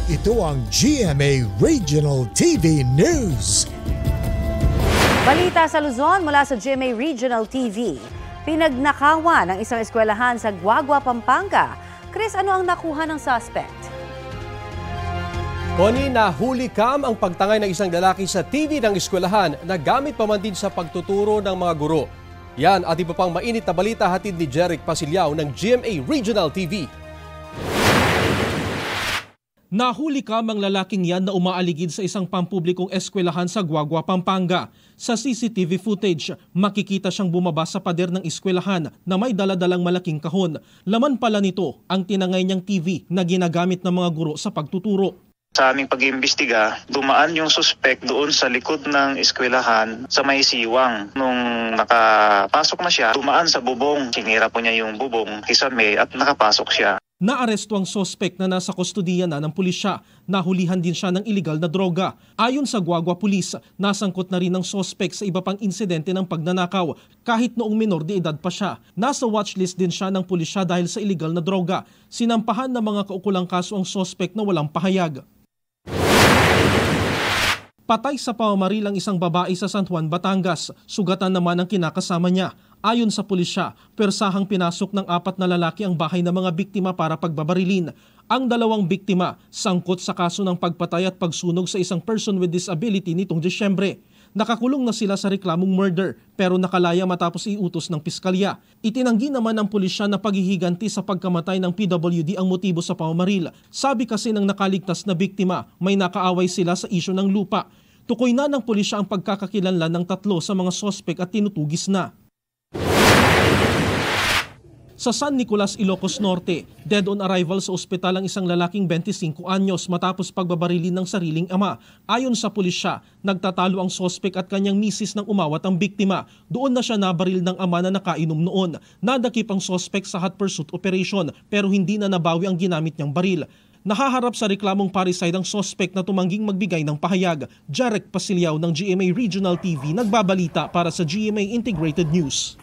Ito ang GMA Regional TV News. Balita sa Luzon mula sa GMA Regional TV. Pinagnakawan ng isang eskwelahan sa Guagua, Pampanga. Chris, ano ang nakuha ng suspect? Connie, nahuli kam ang pagtangay ng isang lalaki sa TV ng eskwelahan na gamit pa man din sa pagtuturo ng mga guro. Yan at iba pang mainit na balita hatid ni Jeric Pasilyao ng GMA Regional TV. Nahuli kam ang lalaking yan na umaaligid sa isang pampublikong eskwelahan sa Guagua, Pampanga. Sa CCTV footage, makikita siyang bumaba sa pader ng eskwelahan na may daladalang malaking kahon. Laman pala nito ang tinangay niyang TV na ginagamit ng mga guro sa pagtuturo. Sa aming pag-iimbestiga, dumaan yung suspect doon sa likod ng eskwelahan sa may siwang. Nung nakapasok na siya, dumaan sa bubong. Sinira po niya yung bubong, kisame at nakapasok siya. Naaresto ang suspect na nasa kustodiya na ng pulisya. Nahulihan din siya ng iligal na droga. Ayon sa Guagua Police, nasangkot na rin ang suspect sa iba pang insidente ng pagnanakaw kahit noong minor de edad pa siya. Nasa watchlist din siya ng pulisya dahil sa iligal na droga. Sinampahan ng mga kaukulang kaso ang suspect na walang pahayag. Patay sa pamamaril ang isang babae sa San Juan, Batangas. Sugatan naman ang kinakasama niya. Ayon sa pulisya, persahang pinasok ng 4 na lalaki ang bahay ng mga biktima para pagbabarilin. Ang 2 biktima sangkot sa kaso ng pagpatay at pagsunog sa isang person with disability nitong Disyembre. Nakakulong na sila sa reklamong murder pero nakalaya matapos iutos ng piskalya. Itinanggi naman ng pulisya na paghihiganti sa pagkamatay ng PWD ang motibo sa pamamaril. Sabi kasi ng nakaligtas na biktima, may nakaaway sila sa isyu ng lupa. Tukoy na ng pulisya ang pagkakakilanlan ng 3 sa mga sospek at tinutugis na. Sa San Nicolas, Ilocos Norte, dead on arrival sa ospital ang isang lalaking 25 anyos matapos pagbabarilin ng sariling ama. Ayon sa pulisya, nagtatalo ang sospek at kanyang misis nang umawat ang biktima. Doon na siya nabaril ng ama na nakainom noon. Nadakip ang sospek sa hot pursuit operation pero hindi na nabawi ang ginamit niyang baril. Nahaharap sa reklamong parricide ang sospek na tumangging magbigay ng pahayag. Jeric Pasilyao ng GMA Regional TV nagbabalita para sa GMA Integrated News.